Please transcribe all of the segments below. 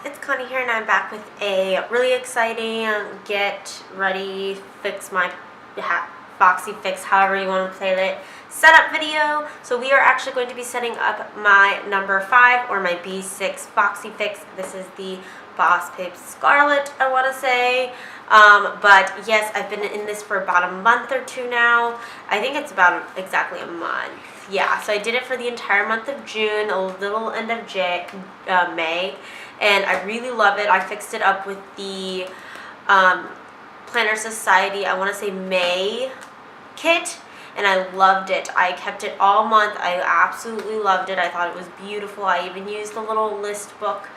it's Connie here, and I'm back with a really exciting get ready, fix my Foxy Fix, however you want to play it, setup video. So we are actually going to be setting up my number 5 or my B6 Foxy Fix. This is the Boss Babe Scarlet, I want to say. But yes, I've been in this for about a month or two now. I think it's about exactly a month. Yeah, so I did it for the entire month of June, a little end of May, and I really love it. I fixed it up with the Planner Society, I want to say May kit, and I loved it. I kept it all month. I absolutely loved it. I thought it was beautiful. I even used the little list book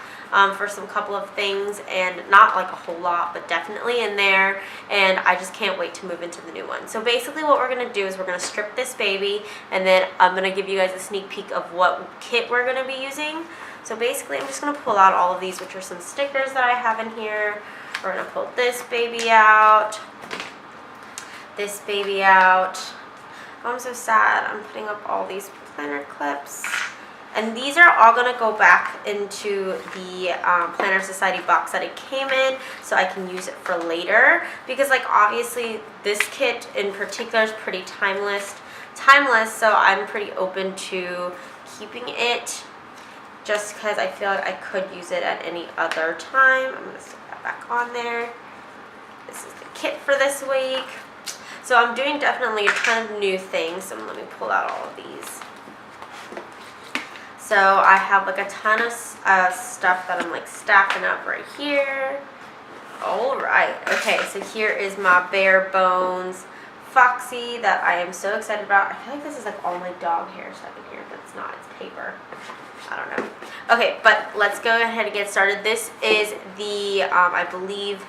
for some couple of things, and not like a whole lot, but definitely in there, and I just can't wait to move into the new one. So basically what we're going to do is we're going to strip this baby, and then I'm going to give you guys a sneak peek of what kit we're going to be using. So basically I'm just going to pull out all of these, which are some stickers that I have in here. We're going to pull this baby out, this baby out. Oh, I'm so sad. I'm putting up all these planner clips. And these are all going to go back into the Planner Society box that it came in, so I can use it for later. Because, like, obviously this kit in particular is pretty timeless, so I'm pretty open to keeping it just because I feel like I could use it at any other time. I'm going to stick that back on there. This is the kit for this week. So I'm doing definitely a ton of new things, so let me pull out all of these. So I have like a ton of stuff that I'm like stacking up right here. All right, okay, so here is my bare bones Foxy that I am so excited about. I feel like this is like all my dog hair stuff in here, but it's not, it's paper. I don't know. Okay, but let's go ahead and get started. This is the, I believe,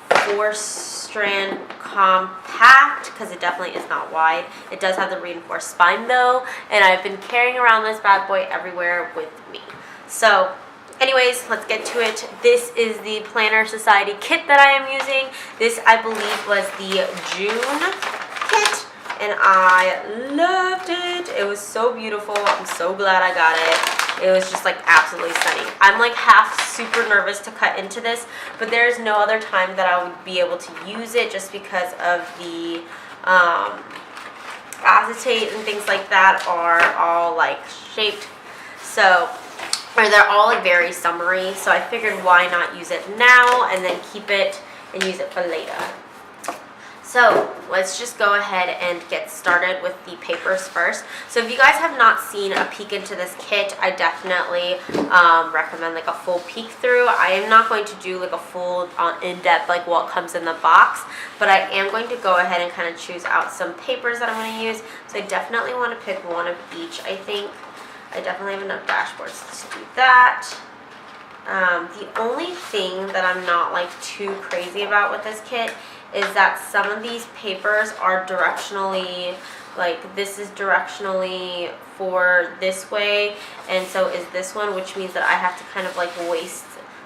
4-strand compact, because it definitely is not wide. It does have the reinforced spine though, and I've been carrying around this bad boy everywhere with me. So anyways, let's get to it. This is the Planner Society kit that I am using. This, I believe, was the June kit, and I loved it. It was so beautiful. I'm so glad I got it. It was just like absolutely stunning. I'm like half super nervous to cut into this, but there's no other time that I would be able to use it just because of the acetate and things like that are all like shaped. So, or they're all like very summery. So I figured why not use it now and then keep it and use it for later. So let's just go ahead and get started with the papers first. So if you guys have not seen a peek into this kit, I definitely recommend like a full peek through. I am not going to do like a full in-depth like what comes in the box, but I am going to go ahead and kind of choose out some papers that I'm going to use. So I definitely want to pick one of each, I think. I definitely have enough dashboards to do that. The only thing that I'm not like too crazy about with this kit is that some of these papers are directionally, like this is directionally for this way, and so is this one, which means that I have to kind of like waste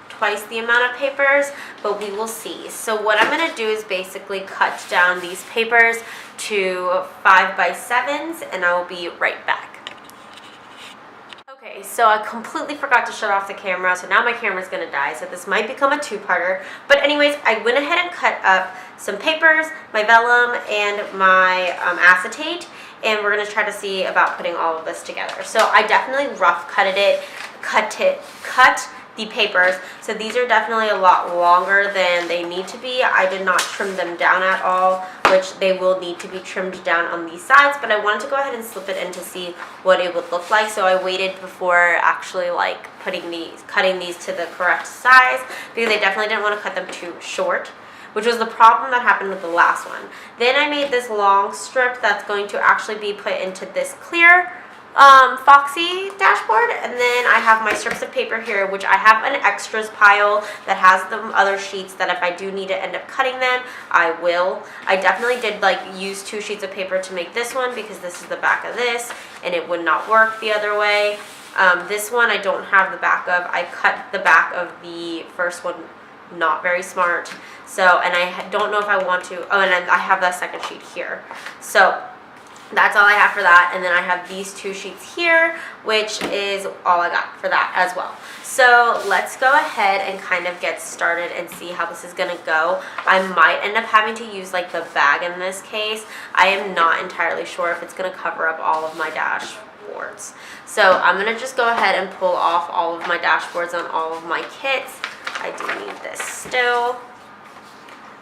twice the amount of papers, but we will see. So what I'm going to do is basically cut down these papers to 5x7s, and I will be right back. Okay, so I completely forgot to shut off the camera, so now my camera's gonna die, so this might become a two-parter. But anyways, I went ahead and cut up some papers, my vellum, and my acetate, and we're gonna try to see about putting all of this together. So I definitely rough cut the papers, so these are definitely a lot longer than they need to be. I did not trim them down at all, which they will need to be trimmed down on these sides, but I wanted to go ahead and slip it in to see what it would look like. So I waited before actually like cutting these to the correct size, because I definitely didn't want to cut them too short, which was the problem that happened with the last one. Then I made this long strip that's going to actually be put into this clear Foxy dashboard, and then I have my strips of paper here, which I have an extras pile that has the other sheets that if I do need to end up cutting them, I will. I definitely did like use 2 sheets of paper to make this one, because this is the back of this and it would not work the other way. This one I don't have the back of. I cut the back of the first one, not very smart. So, and I don't know if I want to, oh, and then I have that second sheet here. So that's all I have for that. And then I have these 2 sheets here, which is all I got for that as well. So let's go ahead and kind of get started and see how this is gonna go. I might end up having to use like the bag in this case. I am not entirely sure if it's gonna cover up all of my dashboards. So I'm gonna just go ahead and pull off all of my dashboards on all of my kits. I do need this still.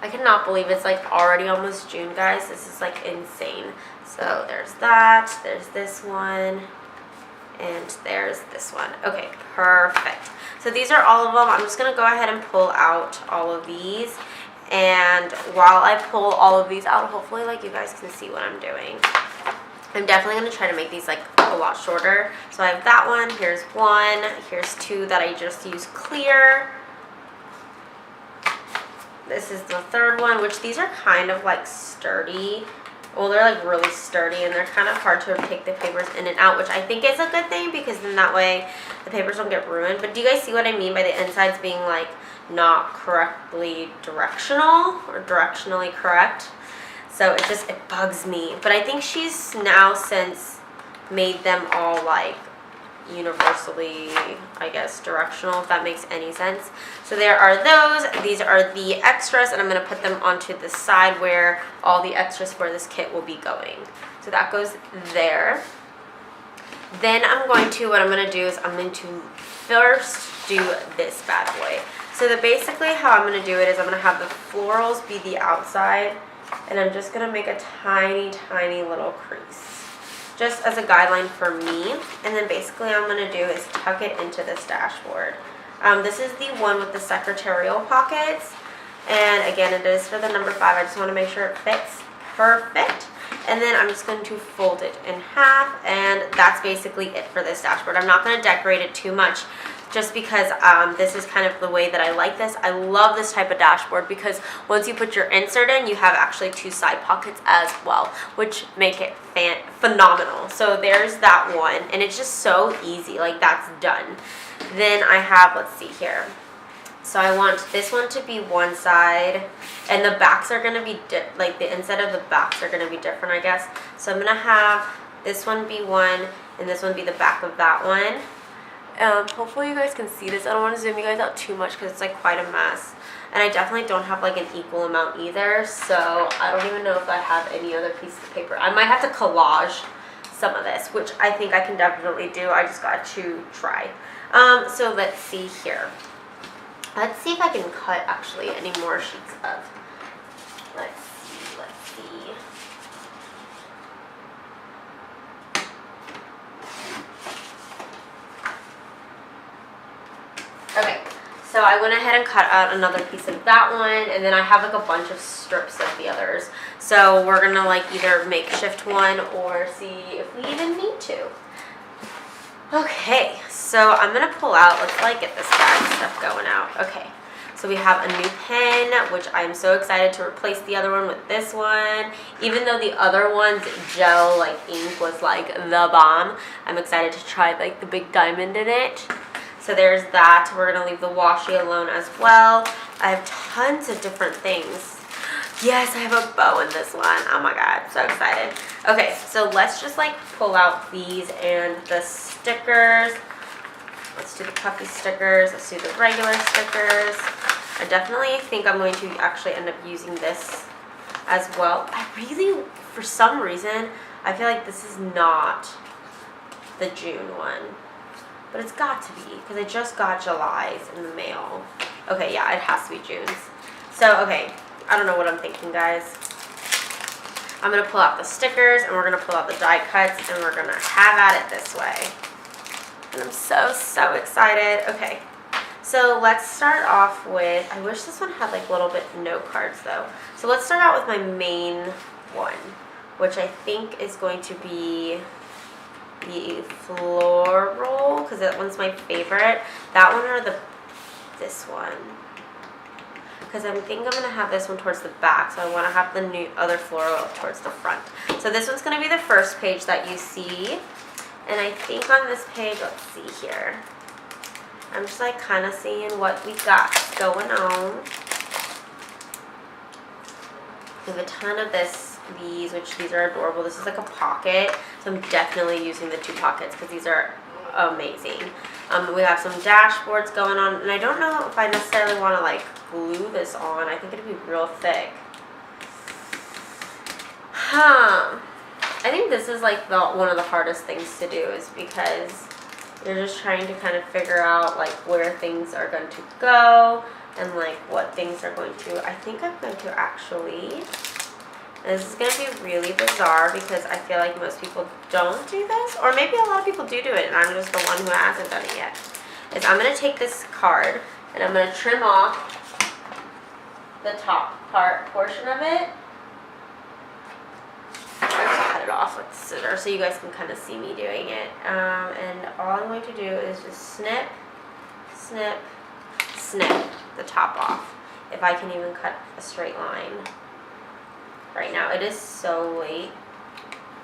I cannot believe it's like already almost June, guys. This is like insane. So there's that, there's this one, and there's this one. Okay, perfect. So these are all of them. I'm just gonna go ahead and pull out all of these. And while I pull all of these out, hopefully like you guys can see what I'm doing. I'm definitely gonna try to make these like a lot shorter. So I have that one, here's 1, here's 2 that I just used clear. This is the 3rd one, which these are kind of like sturdy. Well, they're like really sturdy and they're kind of hard to take the papers in and out, which I think is a good thing because then that way the papers don't get ruined. But do you guys see what I mean by the insides being like not correctly directional or directionally correct? So it bugs me. But I think she's now since made them all like universally, I guess, directional, if that makes any sense. So there are those. These are the extras, and I'm going to put them onto the side where all the extras for this kit will be going. So that goes there. Then what I'm going to do is I'm going to first do this bad boy. So basically how I'm going to do it is I'm going to have the florals be the outside, and I'm just going to make a tiny, tiny little crease, just as a guideline for me. And then basically I'm going to do is tuck it into this dashboard. This is the one with the secretarial pockets, and again it is for the number 5. I just want to make sure it fits perfect. And then I'm just going to fold it in half, and that's basically it for this dashboard. I'm not going to decorate it too much just because this is kind of the way that I like this. I love this type of dashboard because once you put your insert in, you have actually 2 side pockets as well, which make it phenomenal. So there's that one, and it's just so easy, like that's done. Then I have, let's see here. So I want this one to be one side, and the backs are going to be, like the inside of the backs are going to be different, I guess. So I'm going to have this one be one, and this one be the back of that one. Hopefully you guys can see this. I don't want to zoom you guys out too much because it's like quite a mess. And I definitely don't have like an equal amount either, so I don't even know if I have any other pieces of paper. I might have to collage some of this, which I think I can definitely do. I just got to try. So let's see here. Let's see if I can cut actually any more sheets of. Let's see. Okay, so I went ahead and cut out another piece of that one, and then I have like a bunch of strips of the others. So we're gonna like either makeshift one or see if we even need to. Okay, so I'm gonna pull out, let's like get this bag stuff going out. Okay, so we have a new pen, which I'm so excited to replace the other one with this one. Even though the other one's gel like ink was like the bomb, I'm excited to try like the big diamond in it. So there's that. We're gonna leave the washi alone as well. I have tons of different things. Yes, I have a bow in this one. Oh my god, so excited. Okay, so let's just like pull out these and the stickers. Let's do the puffy stickers. Let's do the regular stickers. I definitely think I'm going to actually end up using this as well. I really, for some reason, I feel like this is not the June one. But it's got to be, because I just got July's in the mail. Okay, yeah, it has to be June's. So, okay, I don't know what I'm thinking, guys. I'm going to pull out the stickers, and we're going to pull out the die cuts, and we're going to have at it this way. And I'm so, so excited. Okay, so let's start off with, I wish this one had like a little bit note cards, though. So let's start out with my main one, which I think is going to be the floral, because that one's my favorite. That one or this one, because I think I'm gonna have this one towards the back, so I want to have the new other floral towards the front. So this one's gonna be the first page that you see, and I think on this page, let's see here, I'm just like kind of seeing what we got going on. We have a ton of this these, which these are adorable. This is like a pocket, so I'm definitely using the 2 pockets because these are amazing. We have some dashboards going on, and I don't know if I necessarily want to like glue this on. I think it'd be real thick. I think this is like one of the hardest things to do, is because you're just trying to kind of figure out like where things are going to go and like what things are going to. I think I'm going to actually, and this is going to be really bizarre because I feel like most people don't do this, or maybe a lot of people do it and I'm just the one who hasn't done it yet, is I'm going to take this card and I'm going to trim off the top portion of it. Cut it off with the scissors so you guys can kind of see me doing it. And all I'm going to do is just snip, snip, snip the top off. If I can even cut a straight line. Right now it is so late.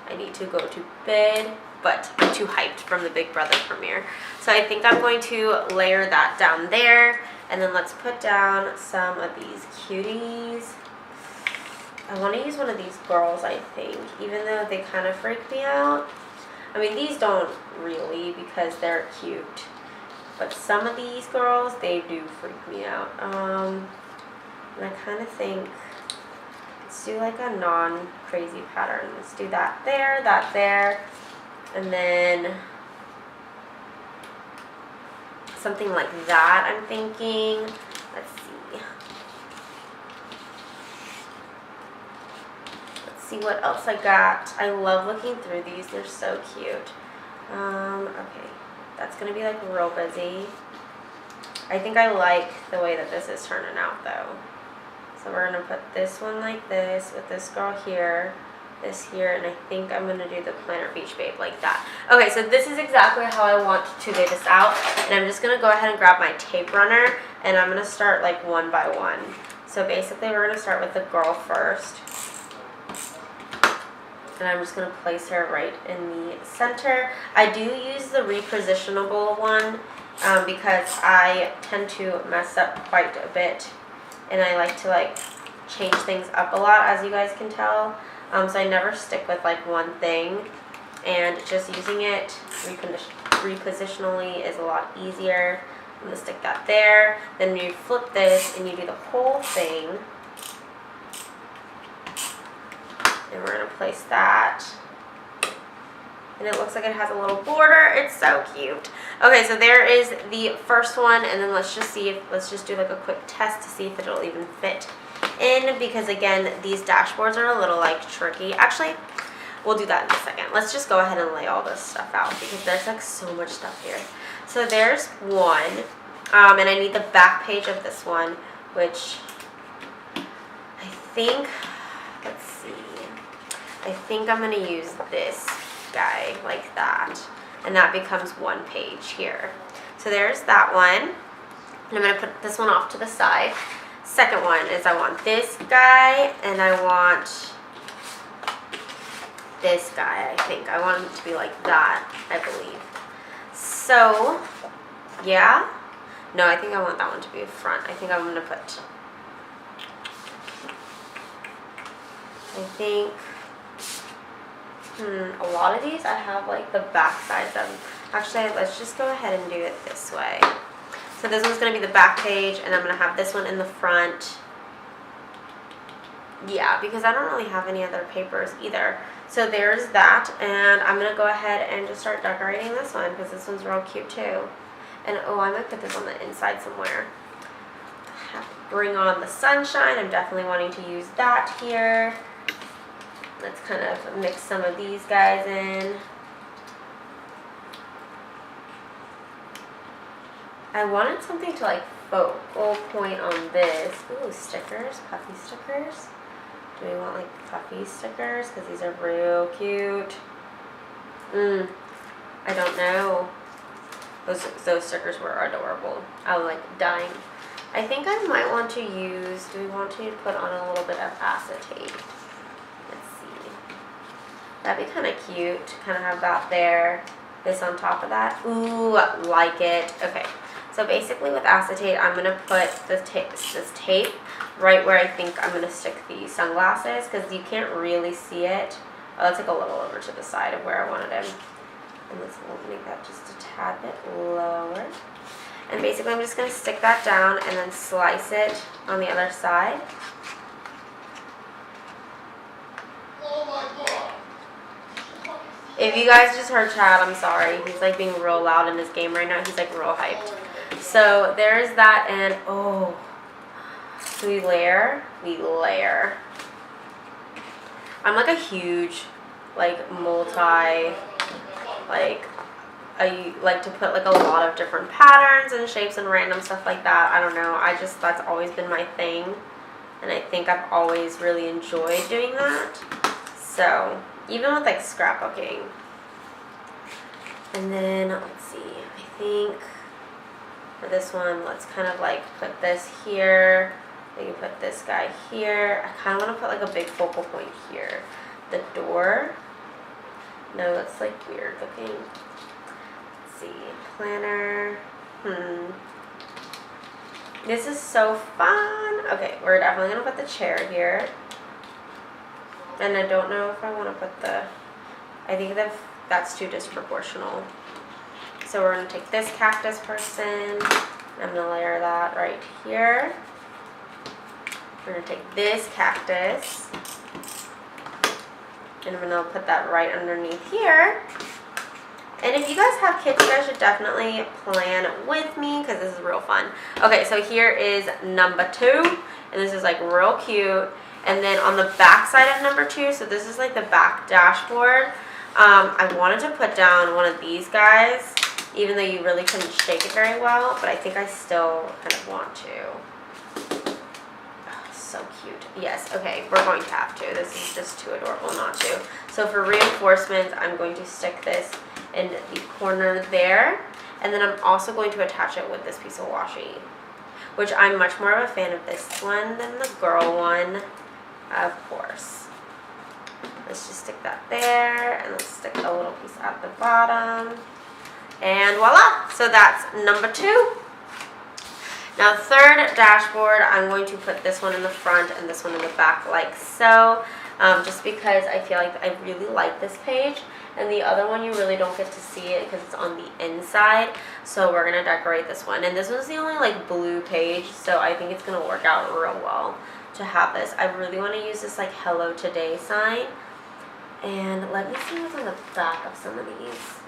I need to go to bed, but I'm too hyped from the Big Brother premiere. So I think I'm going to layer that down there. And then let's put down some of these cuties. I want to use one of these girls, I think, even though they kind of freak me out. I mean, these don't really because they're cute. But some of these girls, they do freak me out. And I kind of think, let's do like a non-crazy pattern. Let's do that there, and then something like that, I'm thinking. Let's see. See what else I got. I love looking through these. They're so cute. Okay, that's gonna be like real busy. I think I like the way that this is turning out though. So we're gonna put this one like this with this girl here, this here, and I think I'm gonna do the Planner Beach Babe like that. Okay, so this is exactly how I want to lay this out, and I'm just gonna go ahead and grab my tape runner, and I'm gonna start like one by one. So basically we're gonna start with the girl first. And I'm just going to place her right in the center. I do use the repositionable one because I tend to mess up quite a bit. And I like to like change things up a lot, as you guys can tell. So I never stick with like one thing. And just using it repositionally is a lot easier. I'm going to stick that there. Then you flip this and you do the whole thing. And we're going to place that. And it looks like it has a little border. It's so cute. Okay, so there is the first one, and then let's just do like a quick test to see if it'll even fit in, because again, these dashboards are a little like tricky. Actually, we'll do that in a second. Let's just go ahead and lay all this stuff out because there's like so much stuff here. So there's one, and I need the back page of this one, which I think, let's see. I think I'm going to use this guy like that, and that becomes one page here. So there's that one, and I'm going to put this one off to the side. Second one is I want this guy, and I want this guy, I think. I want it to be like that, I believe. So, yeah. No, I think I want that one to be front. I think I'm going to put, a lot of these I have like the back sides of them. Actually, let's just go ahead and do it this way. So this one's going to be the back page, and I'm going to have this one in the front. Yeah, because I don't really have any other papers either. So there's that, and I'm going to go ahead and just start decorating this one because this one's real cute too. And oh, I might put this on the inside somewhere. Bring on the sunshine. I'm definitely wanting to use that here. Let's kind of mix some of these guys in. I wanted something to like focal point on this. Ooh, stickers, puffy stickers. Do we want like puffy stickers? Because these are real cute. I don't know. Those stickers were adorable. I was like dying. I think I might want to use, do we want to put on a little bit of acetate? That'd be kind of cute to kind of have that there, this on top of that. Ooh, like it. Okay, so basically with acetate, I'm going to put this tape right where I think I'm going to stick the sunglasses, because you can't really see it. Oh, let's take a little over to the side of where I wanted him. And let's make that just a tad bit lower. And basically I'm just going to stick that down and then slice it on the other side. If you guys just heard Chad, I'm sorry. He's like being real loud in this game right now. He's like real hyped. So there's that, and oh, so we layer. I'm like a huge, like I like to put like a lot of different patterns and shapes and random stuff like that. I don't know. That's always been my thing. And I think I've always really enjoyed doing that. So, even with like scrapbooking. And then, let's see, I think for this one, let's kind of like put this here. Maybe put this guy here. I kind of want to put like a big focal point here. The door. No, that's like weird looking. Let's see, planner. This is so fun. Okay, we're definitely going to put the chair here. And I don't know if I want to put I think that's too disproportional. So we're going to take this cactus person. I'm going to layer that right here. We're going to take this cactus. And I'm going to put that right underneath here. And if you guys have kids, you guys should definitely plan with me, because this is real fun. Okay, so here is number 2. And this is like real cute. And then on the back side of number 2, so this is like the back dashboard, I wanted to put down one of these guys, even though you really couldn't shake it very well, but I think I still kind of want to. Oh, so cute. Yes, okay, we're going to have to. This is just too adorable not to. So for reinforcements, I'm going to stick this in the corner there, and then I'm also going to attach it with this piece of washi, which I'm much more of a fan of this one than the girl one. Of course. Let's just stick that there, and let's stick a little piece at the bottom. And voila! So that's number 2. Now, third dashboard, I'm going to put this one in the front and this one in the back like so. Just because I feel like I really like this page. And the other one, you really don't get to see it because it's on the inside. So we're going to decorate this one. And this one's the only like blue page, so I think it's going to work out real well to have this. I really want to use this like Hello Today sign. And let me see what's on the back of some of these.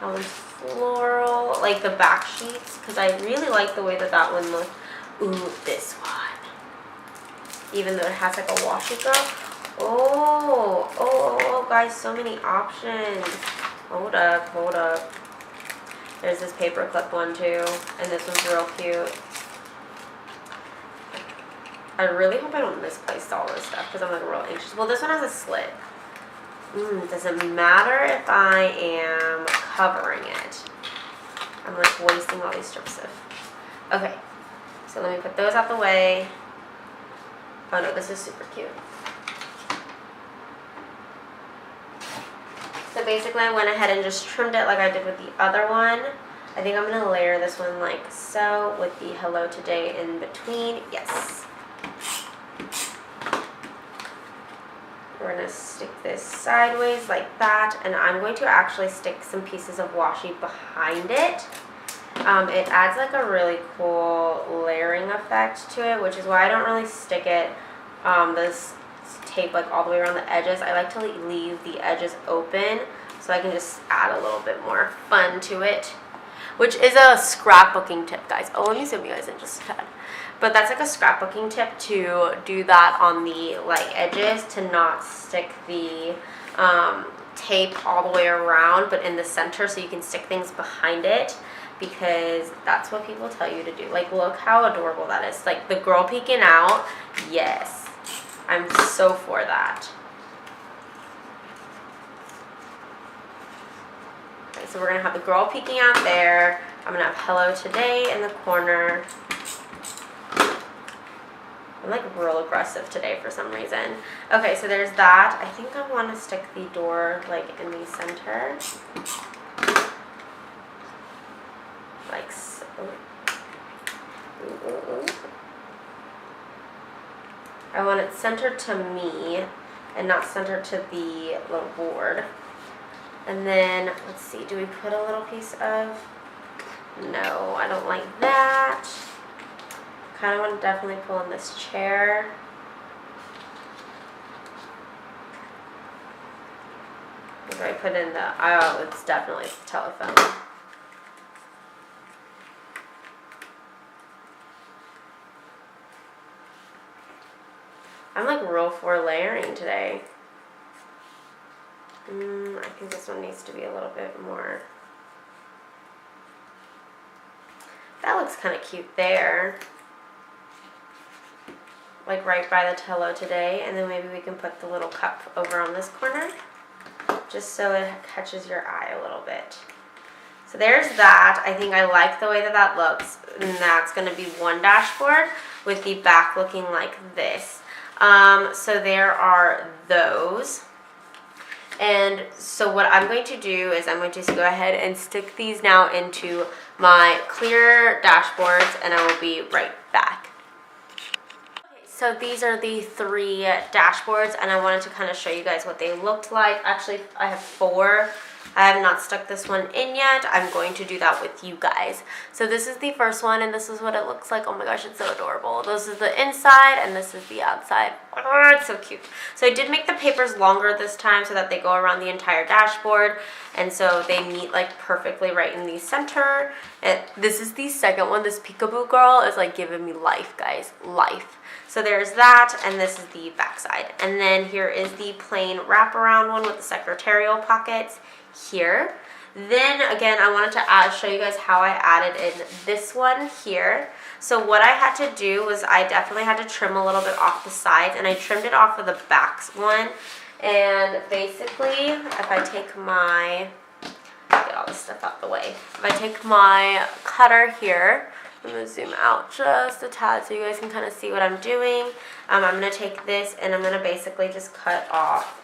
That one's floral, like the back sheets, because I really like the way that that one looks. Ooh, this one. Even though it has like a washi go. Oh, guys, so many options. Hold up. There's this paper clip one too, and this one's real cute. I really hope I don't misplace all this stuff because I'm like real anxious. Well, this one has a slit. Does it matter if I am covering it? I'm like wasting all these strips of. Okay, so let me put those out the way. Oh no, this is super cute. So basically I went ahead and just trimmed it like I did with the other one. I think I'm going to layer this one like so with the Hello Today in between. Yes. We're going to stick this sideways like that, and I'm going to actually stick some pieces of washi behind it. It adds like a really cool layering effect to it, which is why I don't really stick it, this tape like all the way around the edges. I like to leave the edges open so I can just add a little bit more fun to it, which is a scrapbooking tip, guys. Oh, let me zoom you guys in just a tad. But that's like a scrapbooking tip to do that on the like edges, to not stick the tape all the way around, but in the center, so you can stick things behind it, because that's what people tell you to do. Like, look how adorable that is. Like the girl peeking out. Yes, I'm so for that. Okay, so we're gonna have the girl peeking out there. I'm gonna have Hello Today in the corner. I'm like real aggressive today for some reason. Okay, so there's that. I think I want to stick the door like in the center. Like so. Ooh. I want it centered to me and not centered to the little board. And then, let's see, do we put a little piece of, no, I don't like that. Kind of want to definitely pull in this chair. If I put in the, oh, it's definitely the telephone. I'm like real for layering today. I think this one needs to be a little bit more. That looks kind of cute there. Like right by the tello today. And then maybe we can put the little cup over on this corner, just so it catches your eye a little bit. So there's that. I think I like the way that that looks. And that's going to be one dashboard with the back looking like this. So there are those. And so what I'm going to do is I'm going to go ahead and stick these now into my clear dashboards, and I will be right back. Okay, so these are the 3 dashboards, and I wanted to kind of show you guys what they looked like. Actually, I have 4. I have not stuck this one in yet. I'm going to do that with you guys. So this is the first one, and this is what it looks like. Oh my gosh, it's so adorable. This is the inside, and this is the outside. Oh, it's so cute. So I did make the papers longer this time so that they go around the entire dashboard, and so they meet like perfectly right in the center. And this is the second one. This peekaboo girl is like giving me life, guys, life. So there's that, and this is the back side. And then here is the plain wraparound one with the secretarial pockets here. Then again, I wanted to show you guys how I added in this one here. So what I had to do was I definitely had to trim a little bit off the sides, and I trimmed it off of the back one. And basically, if I take my, get all this stuff out the way. If I take my cutter here, I'm going to zoom out just a tad so you guys can kind of see what I'm doing. I'm going to take this and I'm going to basically just cut off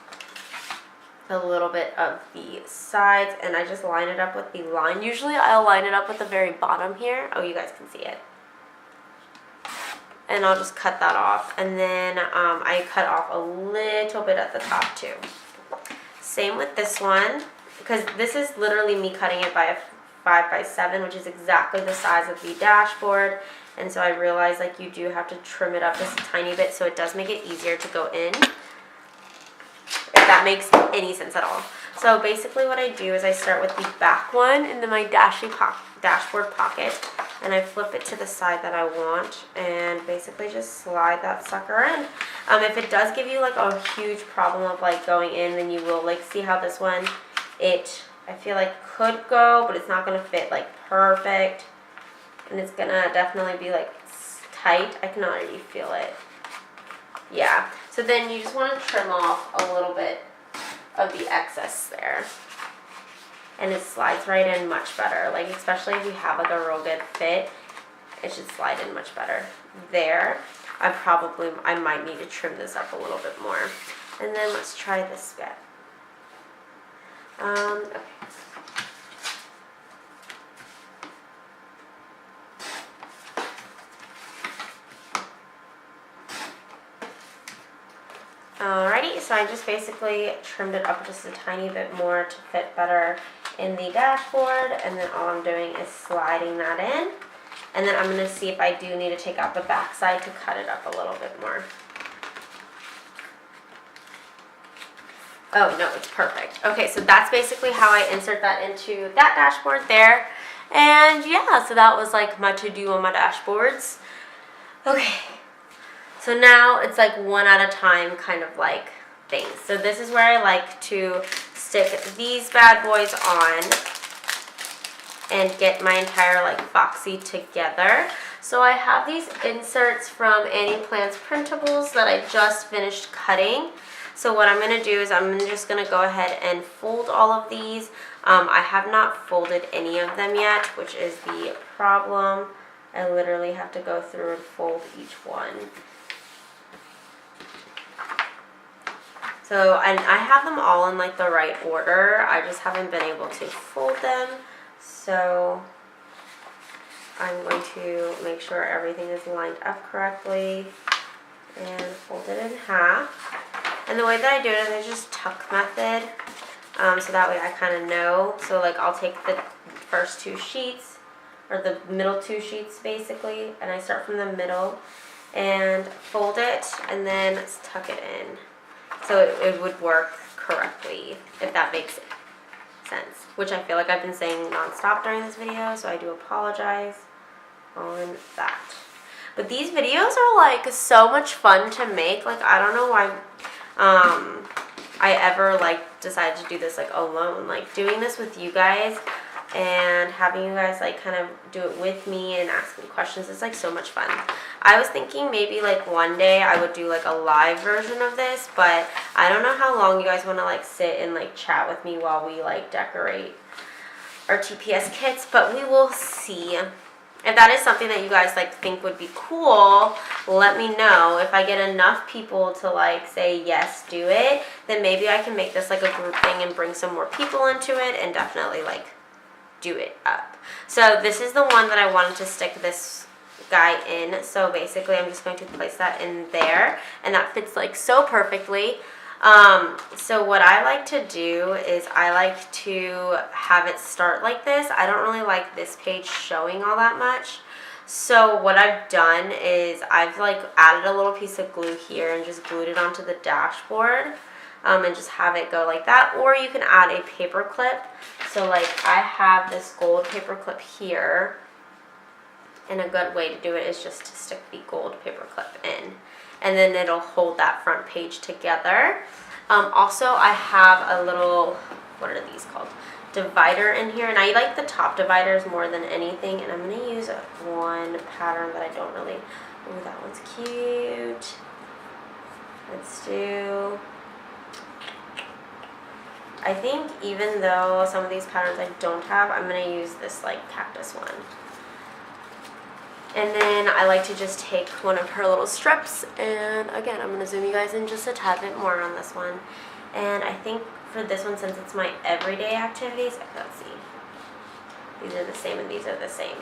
a little bit of the sides, and I just line it up with the line. Usually I'll line it up with the very bottom here. Oh, you guys can see it. And I'll just cut that off, and then I cut off a little bit at the top too. Same with this one, because this is literally me cutting it by a 5x7, which is exactly the size of the dashboard. And so I realized like you do have to trim it up just a tiny bit so it does make it easier to go in. If that makes any sense at all. So basically what I do is I start with the back one into my dashboard pocket, and I flip it to the side that I want, and basically just slide that sucker in. If it does give you like a huge problem of like going in, then you will like see how this one, I feel like could go, but it's not going to fit like perfect, and it's going to definitely be like tight. I can already feel it. Yeah, so then you just want to trim off a little bit of the excess there, and it slides right in much better. Like especially if you have like a real good fit, it should slide in much better. There, I might need to trim this up a little bit more. And then let's try this bit. Okay. Alrighty, so I just basically trimmed it up just a tiny bit more to fit better in the dashboard, and then all I'm doing is sliding that in, and then I'm going to see if I do need to take out the back side to cut it up a little bit more. Oh no, it's perfect. Okay, so that's basically how I insert that into that dashboard there, and yeah, so that was like my to-do on my dashboards. Okay. So now it's like one at a time kind of like things. So this is where I like to stick these bad boys on and get my entire like Foxy together. So I have these inserts from Annie Plants Printables that I just finished cutting. So what I'm going to do is I'm just going to go ahead and fold all of these. I have not folded any of them yet, which is the problem. I literally have to go through and fold each one. So, and I have them all in like the right order. I just haven't been able to fold them. So I'm going to make sure everything is lined up correctly. and fold it in half. And the way that I do it is I just tuck method, so that way I kind of know. So like I'll take the first 2 sheets, or the middle 2 sheets basically, and I start from the middle and fold it and then tuck it in. So it would work correctly, if that makes sense. Which I feel like I've been saying nonstop during this video, so I do apologize on that. But these videos are like so much fun to make. Like I don't know why I ever like decided to do this like alone. Like doing this with you guys and having you guys like kind of do it with me and ask me questions is like so much fun. I was thinking maybe like one day I would do like a live version of this, but I don't know how long you guys want to like sit and like chat with me while we like decorate our TPS kits, but we will see. If that is something that you guys like think would be cool, let me know. If I get enough people to like say yes, do it, then maybe I can make this like a group thing and bring some more people into it and definitely like do it up. So this is the one that I wanted to stick this guy in. So basically I'm just going to place that in there, and that fits like so perfectly. So what I like to do is I like to have it start like this. I don't really like this page showing all that much. So what I've done is I've like added a little piece of glue here and just glued it onto the dashboard, and just have it go like that. Or you can add a paper clip. So like I have this gold paper clip here, and a good way to do it is just to stick the gold paper clip in, and then it'll hold that front page together. Also, I have a little, what are these called? Divider in here, and I like the top dividers more than anything, and I'm going to use one pattern that I don't really, ooh, that one's cute. Let's do, I think even though some of these patterns I don't have, I'm going to use this like cactus one. And then I like to just take one of her little strips, and again, I'm going to zoom you guys in just a tad bit more on this one. And I think for this one, since it's my everyday activities, let's see, these are the same and these are the same.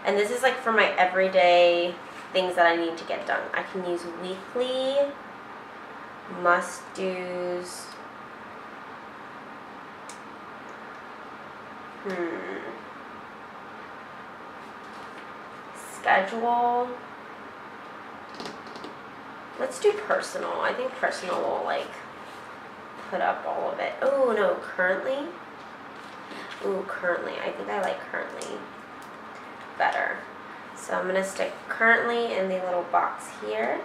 And this is like for my everyday things that I need to get done. I can use weekly, must-dos, schedule. Let's do personal. I think personal will like put up all of it. Oh no, currently. Ooh, currently. I think I like currently better. So I'm gonna stick currently in the little box here,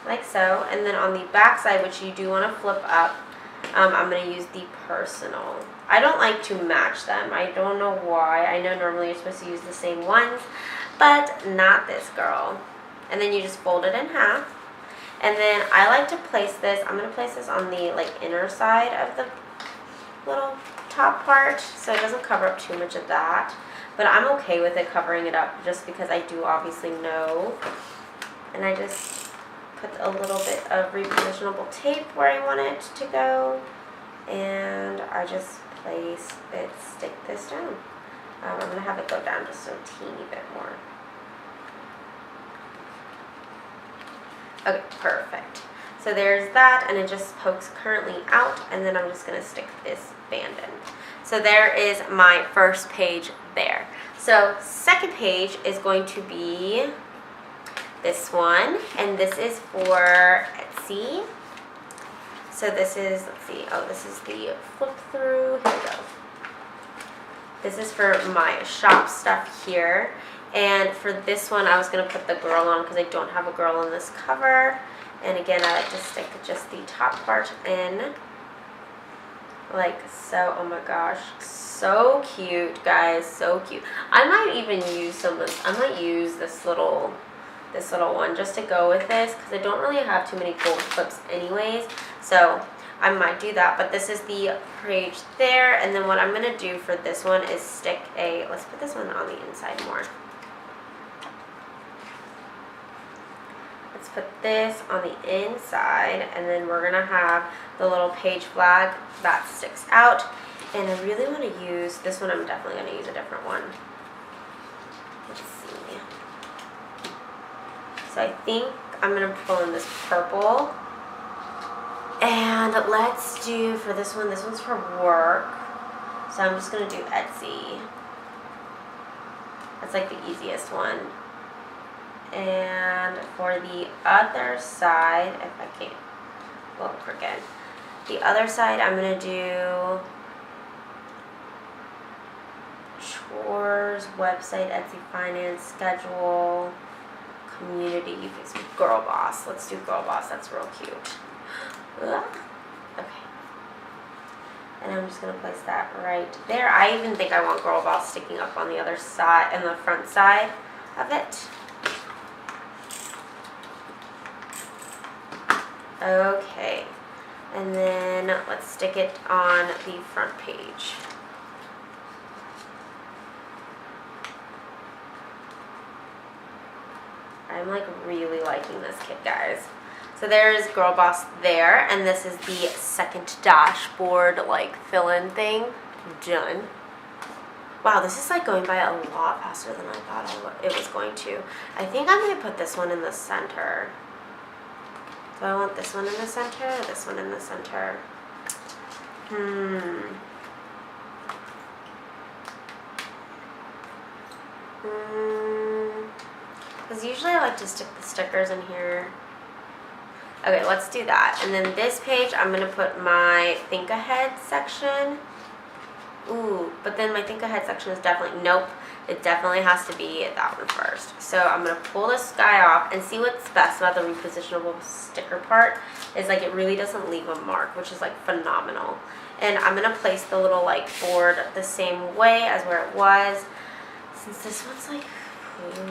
like so. And then on the back side, which you do want to flip up, I'm gonna use the personal. I don't like to match them. I don't know why. I know normally you're supposed to use the same ones, but not this girl. And then you just fold it in half. And then I like to place this, I'm going to place this on the like inner side of the little top part, so it doesn't cover up too much of that. But I'm okay with it covering it up just because I do obviously know. And I just put a little bit of repositionable tape where I want it to go. And I just place it, stick this down. I'm going to have it go down just a teeny bit more. Okay, perfect. So there's that, and it just pokes currently out, and then I'm just going to stick this band in. So there is my first page there. So second page is going to be this one, and this is for Etsy. So this is, let's see, oh, this is the flip through, here we go. This is for my shop stuff here. And for this one, I was going to put the girl on because I don't have a girl on this cover. And again, I like to stick just the top part in. Like so. Oh my gosh. So cute, guys. So cute. I might even use some of this. I might use this little one just to go with this because I don't really have too many gold clips anyways. So I might do that. But this is the page there. And then what I'm going to do for this one is stick a, let's put this one on the inside more. Let's put this on the inside, and then we're going to have the little page flag that sticks out. And I really want to use, this one I'm definitely going to use a different one. Let's see. So I think I'm going to pull in this purple. And let's do, for this one's for work. So I'm just going to do Etsy. That's like the easiest one. And for the other side, if I can't, well, forget. The other side, I'm going to do chores, website, Etsy finance, schedule, community, girl boss. Let's do girl boss. That's real cute. Okay. And I'm just going to place that right there. I even think I want girl boss sticking up on the other side and the front side of it. Okay. And then let's stick it on the front page. I'm like really liking this kit, guys. So there's Girl Boss there, and this is the second dashboard like fill-in thing. Done. Wow, this is like going by a lot faster than I thought it was going to. I think I'm going to put this one in the center. Do I want this one in the center or this one in the center? Because usually I like to stick the stickers in here. Okay, let's do that. And then this page, I'm going to put my Think Ahead section. Ooh, but then my Think Ahead section is definitely, nope. It definitely has to be that one first. So I'm going to pull this guy off and see what's best about the repositionable sticker part is like it really doesn't leave a mark, which is like phenomenal. And I'm going to place the little like board the same way as where it was. Since this one's like,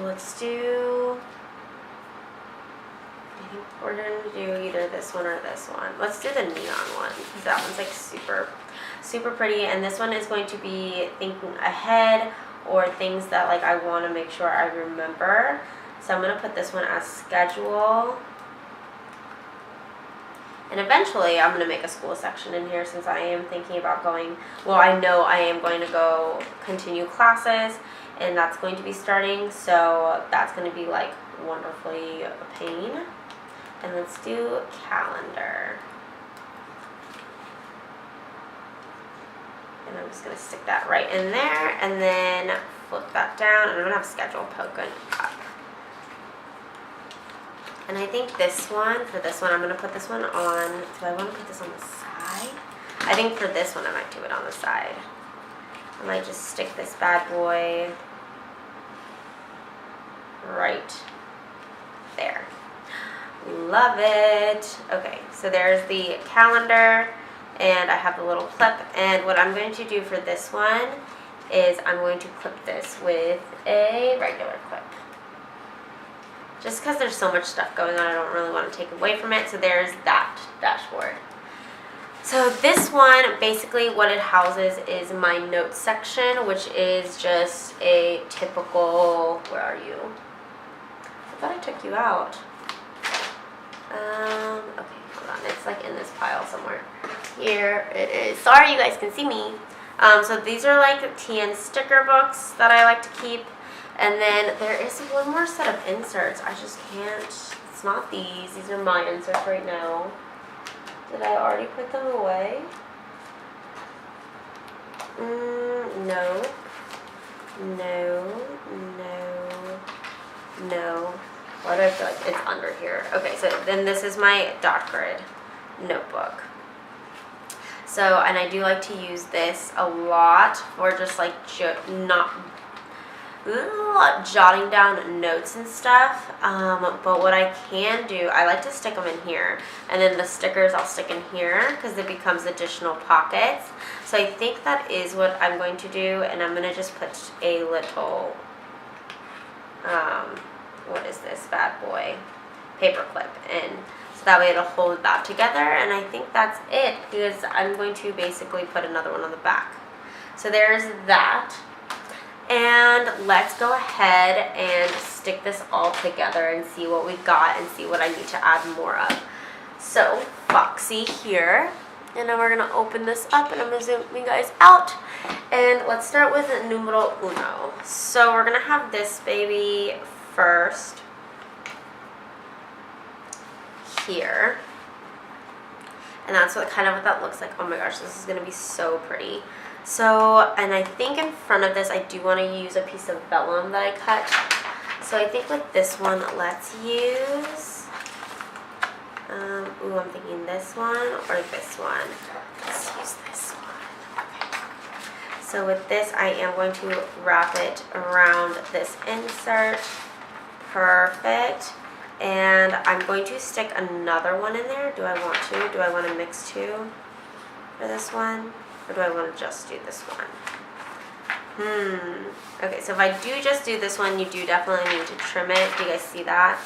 let's do, I think we're going to do either this one or this one. Let's do the neon one because that one's like super, super pretty. And this one is going to be thinking ahead or things that like I want to make sure I remember. So I'm going to put this one as schedule. And eventually I'm going to make a school section in here since I am thinking about going, well, I know I am going to go continue classes and that's going to be starting. So that's going to be like wonderfully a pain. And let's do calendar. And I'm just going to stick that right in there and then flip that down and I'm going to have schedule poking up. And I think this one, for this one, I'm going to put this one on, do I want to put this on the side? I think for this one I might do it on the side. I might just stick this bad boy right there. Love it. Okay, so there's the calendar. And I have the little clip, and what I'm going to do for this one is I'm going to clip this with a regular clip. Just because there's so much stuff going on, I don't really want to take away from it. So there's that dashboard. So this one, basically what it houses is my notes section, which is just a typical, where are you? I thought I took you out. Okay, hold on, it's like in this pile somewhere. Here it is. Sorry you guys can see me. So these are like TN sticker books that I like to keep. And then there is one more set of inserts. I just can't, it's not these. These are my inserts right now. Did I already put them away? No. No. No. No. Why do I feel like it's under here? Okay, so then this is my dot grid notebook. So, and I do like to use this a lot for just like jotting down notes and stuff. But what I can do, I like to stick them in here. And then the stickers I'll stick in here because it becomes additional pockets. So I think that is what I'm going to do. And I'm going to just put a little, what is this bad boy? Paper clip in. So that way it'll hold that together, and I think that's it because I'm going to basically put another one on the back. So there's that. And let's go ahead and stick this all together and see what we got and see what I need to add more of. So Foxy here, and then we're going to open this up and I'm going to zoom you guys out. And let's start with numero uno. So we're going to have this baby first. here. And that's what that looks like. Oh my gosh, this is gonna be so pretty. So, and I think in front of this, I do want to use a piece of vellum that I cut. So I think with this one, let's use, I'm thinking this one or this one. Let's use this one. Okay. So with this, I am going to wrap it around this insert. Perfect. And I'm going to stick another one in there. Do I want to? Do I want to mix two for this one? Or do I want to just do this one? Okay, so if I do just do this one, you do definitely need to trim it. Do you guys see that?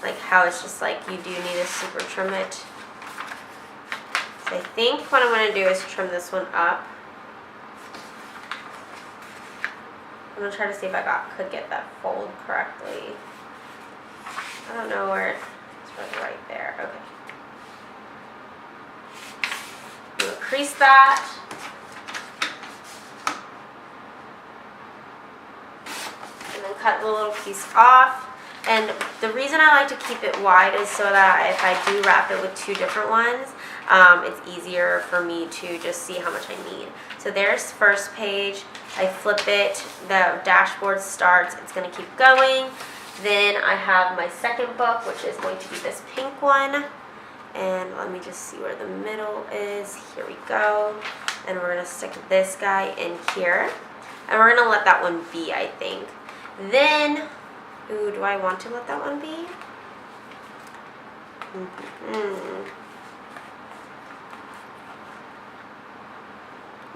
Like how it's just like you do need to super trim it. So I think what I'm going to do is trim this one up. I'm going to try to see if I could get that fold correctly. I don't know where it's right there. Okay. I'm going to crease that. And then cut the little piece off. And the reason I like to keep it wide is so that if I do wrap it with two different ones, it's easier for me to just see how much I need. So there's first page. I flip it. The dashboard starts. It's going to keep going. Then I have my second book, which is going to be this pink one. And let me just see where the middle is. Here we go. And we're going to stick this guy in here. And we're going to let that one be, I think. Then, ooh, do I want to let that one be?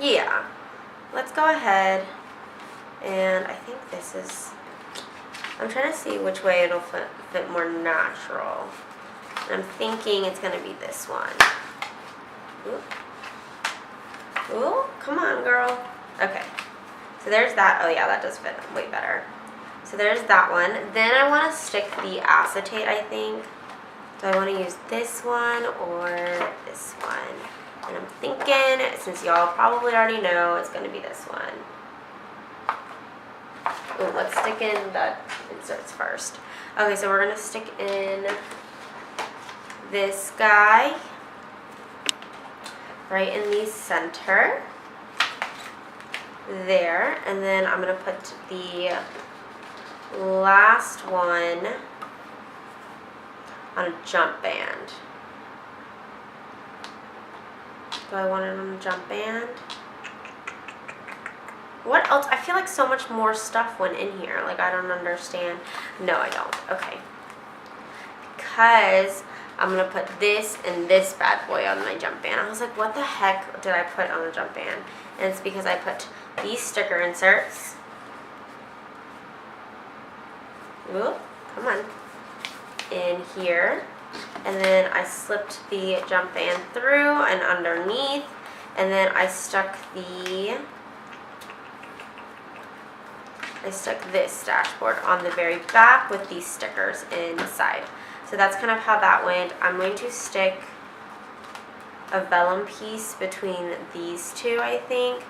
Yeah. Let's go ahead. And I think this is... I'm trying to see which way it'll fit more natural. And I'm thinking it's going to be this one. Ooh. Ooh, come on, girl. Okay. So there's that. Oh, yeah, that does fit way better. So there's that one. Then I want to stick the acetate, I think. Do I want to use this one or this one? And I'm thinking, since y'all probably already know, it's going to be this one. Ooh, let's stick in the inserts first. Okay, so we're going to stick in this guy right in the center there. And then I'm going to put the last one on a jump band. Do I want it on a jump band? What else? I feel like so much more stuff went in here. Like, I don't understand. No, I don't. Okay. Because I'm going to put this and this bad boy on my jump band. I was like, what the heck did I put on the jump band? And it's because I put these sticker inserts. Ooh, come on. In here. And then I slipped the jump band through and underneath. And then I stuck this dashboard on the very back with these stickers inside. So that's kind of how that went. I'm going to stick a vellum piece between these two, I think.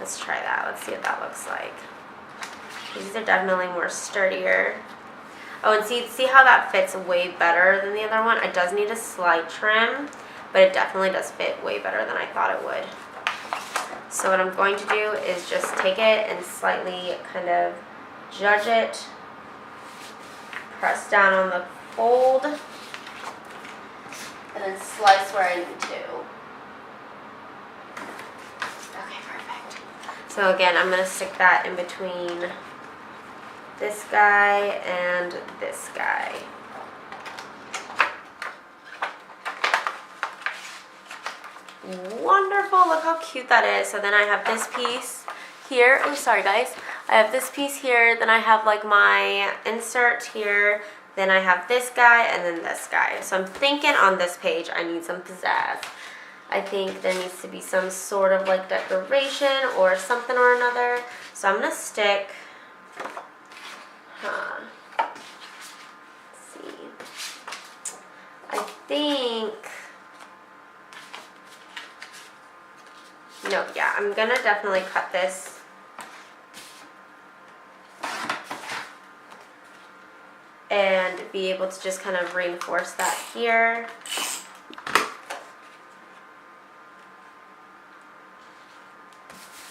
Let's try that. Let's see what that looks like. These are definitely more sturdier. Oh, and see how that fits way better than the other one? It does need a slight trim, but it definitely does fit way better than I thought it would. So what I'm going to do is just take it and slightly kind of judge it. Press down on the fold. And then slice where I need to. Okay, perfect. So again, I'm going to stick that in between this guy and this guy. Wonderful, look how cute that is. So then I have this piece here. Oh, sorry guys. I have this piece here, then I have like my insert here, then I have this guy, and then this guy. So I'm thinking on this page I need some pizzazz. I think there needs to be some sort of like decoration or something or another. So I'm gonna stick, let's see. I think, no, yeah, I'm gonna definitely cut this. and be able to just kind of reinforce that here.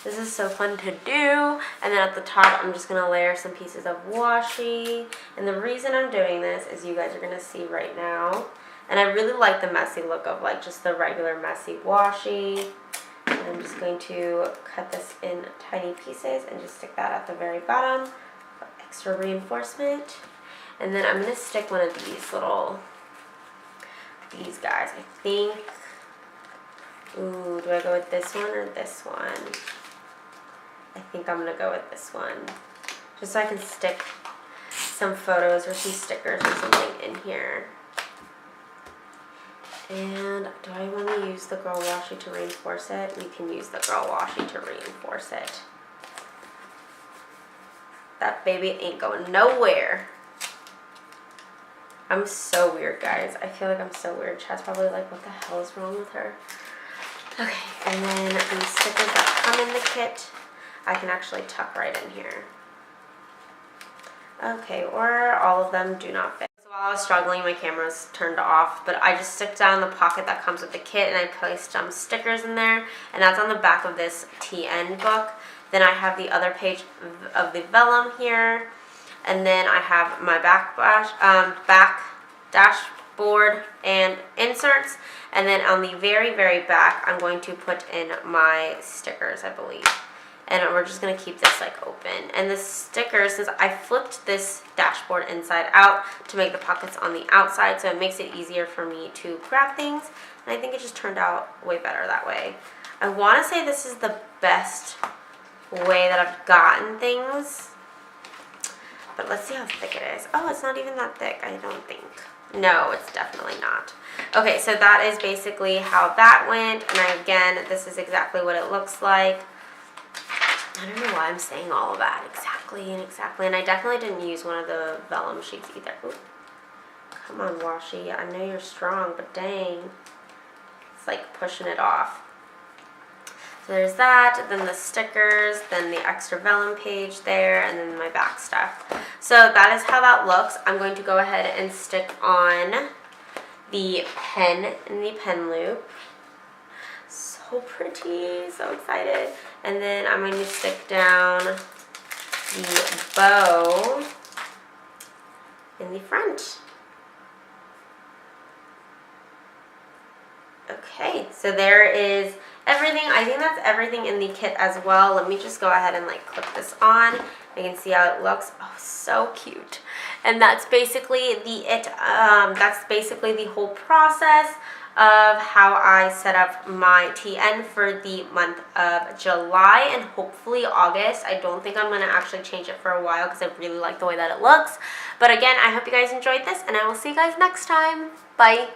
This is so fun to do. And then at the top, I'm just going to layer some pieces of washi. And the reason I'm doing this is you guys are going to see right now. And I really like the messy look of like just the regular messy washi. And I'm just going to cut this in tiny pieces and just stick that at the very bottom for extra reinforcement. And then I'm going to stick one of these guys. I think, ooh, do I go with this one or this one? I think I'm going to go with this one. Just so I can stick some photos or some stickers or something in here. And do I want to use the girl washi to reinforce it? We can use the girl washi to reinforce it. That baby ain't going nowhere. I'm so weird, guys. I feel like I'm so weird. Chad's probably like, what the hell is wrong with her? Okay, and then these stickers that come in the kit, I can actually tuck right in here. Okay, or all of them do not fit. So while I was struggling, my camera was turned off, but I just stuck down the pocket that comes with the kit and I placed some stickers in there, and that's on the back of this TN book. Then I have the other page of the vellum here, and then I have my back dashboard and inserts, and then on the very, very back, I'm going to put in my stickers, I believe. And we're just going to keep this like open. And the stickers, since I flipped this dashboard inside out to make the pockets on the outside, so it makes it easier for me to grab things. And I think it just turned out way better that way. I want to say this is the best way that I've gotten things. But let's see how thick it is. Oh, it's not even that thick, I don't think. No, it's definitely not. Okay, so that is basically how that went. And again, this is exactly what it looks like. I don't know why I'm saying all of that exactly. And I definitely didn't use one of the vellum sheets either. Ooh. Come on, washi. I know you're strong, but dang. It's like pushing it off. So there's that, then the stickers, then the extra vellum page there, and then my back stuff. So that is how that looks. I'm going to go ahead and stick on the pen in the pen loop. So pretty, so excited. And then I'm going to stick down the bow in the front. Okay, so there is everything. I think that's everything in the kit as well. Let me just go ahead and like clip this on. You can see how it looks. Oh, so cute. And that's basically that's basically the whole process of how I set up my TN for the month of July and hopefully August. I don't think I'm going to actually change it for a while because I really like the way that it looks. But again, I hope you guys enjoyed this and I will see you guys next time. Bye.